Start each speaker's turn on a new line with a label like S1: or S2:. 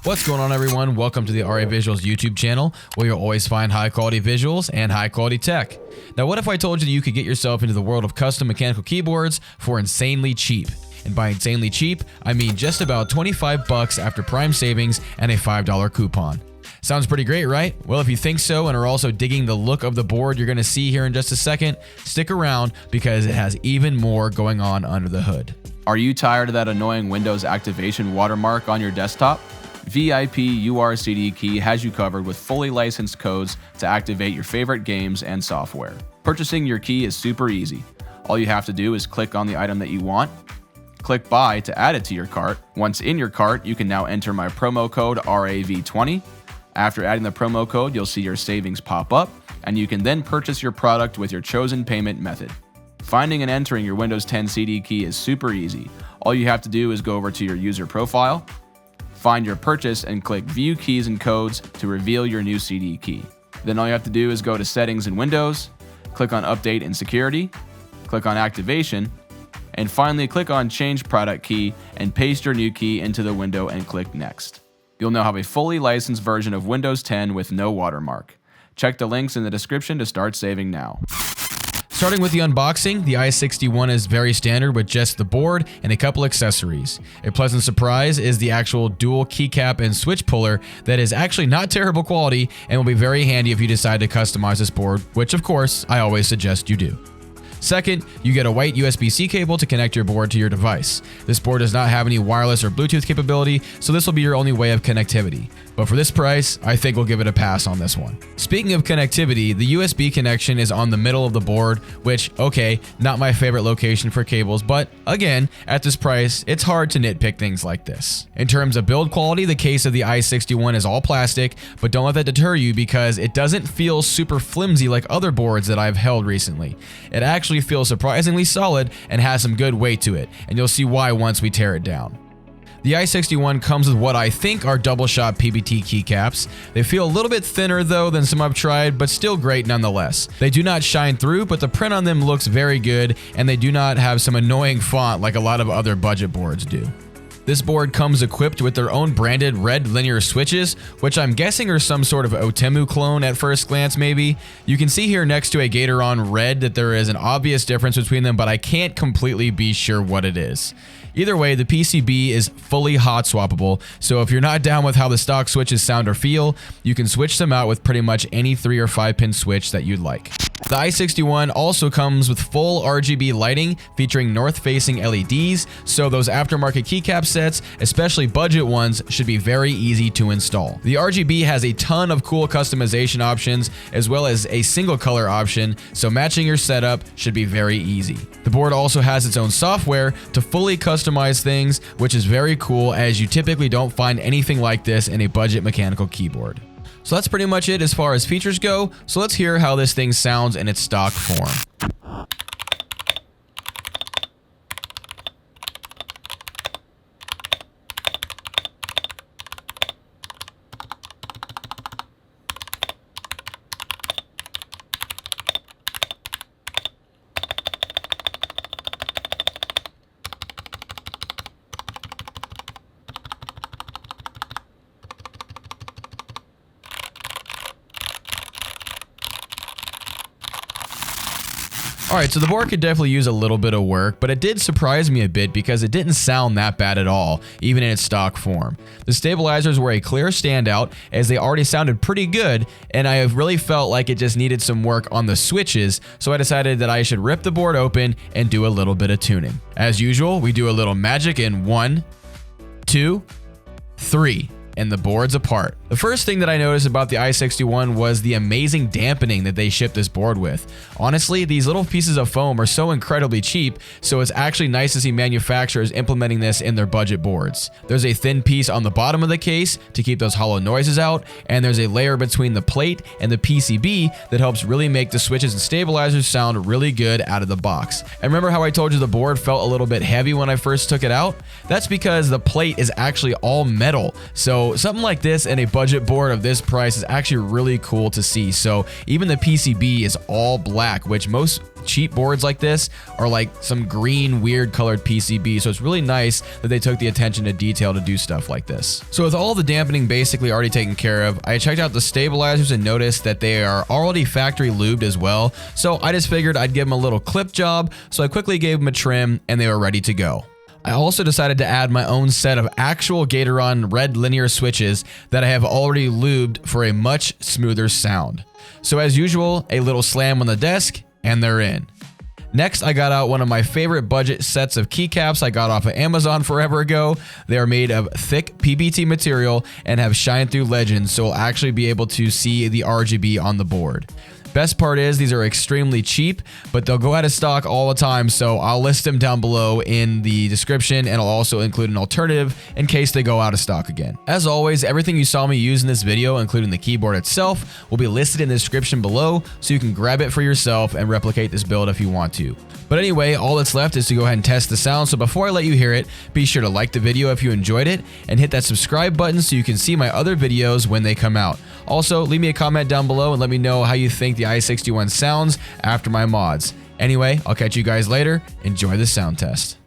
S1: What's going on, everyone? Welcome to the RA Visuals YouTube channel, where you'll always find high quality visuals and high quality tech. Now, what if I told you that you could get yourself into the world of custom mechanical keyboards for insanely cheap? And by insanely cheap, I mean just about 25 bucks after prime savings and a $5 coupon. Sounds pretty great, right? Well, if you think so and are also digging the look of the board you're going to see here in just a second, stick around because it has even more going on under the hood.
S2: Are you tired of that annoying Windows activation watermark on your desktop? VIP URCD Key has you covered with fully licensed codes to activate your favorite games and software. Purchasing your key is super easy. All you have to do is click on the item that you want, click Buy to add it to your cart. Once in your cart, you can now enter my promo code RAV20. After adding the promo code, you'll see your savings pop up, and you can then purchase your product with your chosen payment method. Finding and entering your Windows 10 CD key is super easy. All you have to do is go over to your user profile, find your purchase, and click View Keys and Codes to reveal your new CD key. Then all you have to do is go to Settings in Windows, click on Update and Security, click on Activation, and finally click on Change Product Key and paste your new key into the window and click Next. You'll now have a fully licensed version of Windows 10 with no watermark. Check the links in the description to start saving now.
S1: Starting with the unboxing, the i61 is very standard with just the board and a couple accessories. A pleasant surprise is the actual dual keycap and switch puller that is actually not terrible quality and will be very handy if you decide to customize this board, which of course I always suggest you do. Second, you get a white USB-C cable to connect your board to your device. This board does not have any wireless or Bluetooth capability, so this will be your only way of connectivity. But for this price, I think we'll give it a pass on this one. Speaking of connectivity, the USB connection is on the middle of the board, which, okay, not my favorite location for cables, but again, at this price, it's hard to nitpick things like this. In terms of build quality, the case of the i61 is all plastic, but don't let that deter you because it doesn't feel super flimsy like other boards that I've held recently. It actually feels surprisingly solid and has some good weight to it, and you'll see why once we tear it down. The i61 comes with what I think are double-shot PBT keycaps. They feel a little bit thinner though than some I've tried, but still great nonetheless. They do not shine through, but the print on them looks very good, and they do not have some annoying font like a lot of other budget boards do. This board comes equipped with their own branded red linear switches, which I'm guessing are some sort of Otemu clone at first glance maybe. You can see here next to a Gatoron red that there is an obvious difference between them, but I can't completely be sure what it is. Either way, the PCB is fully hot swappable, so if you're not down with how the stock switches sound or feel, you can switch them out with pretty much any 3 or 5 pin switch that you'd like. The i61 also comes with full RGB lighting featuring north-facing LEDs, so those aftermarket keycap sets, especially budget ones, should be very easy to install. The RGB has a ton of cool customization options as well as a single color option, so matching your setup should be very easy. The board also has its own software to fully customize things, which is very cool as you typically don't find anything like this in a budget mechanical keyboard. So that's pretty much it as far as features go, so let's hear how this thing sounds in its stock form. Alright, so the board could definitely use a little bit of work, but it did surprise me a bit because it didn't sound that bad at all, even in its stock form. The stabilizers were a clear standout as they already sounded pretty good, and I really felt like it just needed some work on the switches, so I decided that I should rip the board open and do a little bit of tuning. As usual, we do a little magic in 1, 2, 3. And the board's apart. The first thing that I noticed about the i61 was the amazing dampening that they shipped this board with. Honestly, these little pieces of foam are so incredibly cheap, so it's actually nice to see manufacturers implementing this in their budget boards. There's a thin piece on the bottom of the case to keep those hollow noises out, and there's a layer between the plate and the PCB that helps really make the switches and stabilizers sound really good out of the box. And remember how I told you the board felt a little bit heavy when I first took it out? That's because the plate is actually all metal, so something like this in a budget board of this price is actually really cool to see. So even the PCB is all black, which most cheap boards like this are like some green weird colored PCB, so it's really nice that they took the attention to detail to do stuff like this. So with all the dampening basically already taken care of, I checked out the stabilizers and noticed that they are already factory lubed as well, so I just figured I'd give them a little clip job, so I quickly gave them a trim and they were ready to go. I also decided to add my own set of actual Gatoron red linear switches that I have already lubed for a much smoother sound. So as usual, a little slam on the desk and they're in. Next, I got out one of my favorite budget sets of keycaps I got off of Amazon forever ago. They are made of thick PBT material and have shine through legends, so we'll actually be able to see the RGB on the board. Best part is these are extremely cheap, but they'll go out of stock all the time, so I'll list them down below in the description, and I'll also include an alternative in case they go out of stock again. As always, everything you saw me use in this video, including the keyboard itself, will be listed in the description below, so you can grab it for yourself and replicate this build if you want to. But anyway, all that's left is to go ahead and test the sound, so before I let you hear it, be sure to like the video if you enjoyed it, and hit that subscribe button so you can see my other videos when they come out. Also, leave me a comment down below and let me know how you think the i61 sounds after my mods. Anyway, I'll catch you guys later. Enjoy the sound test.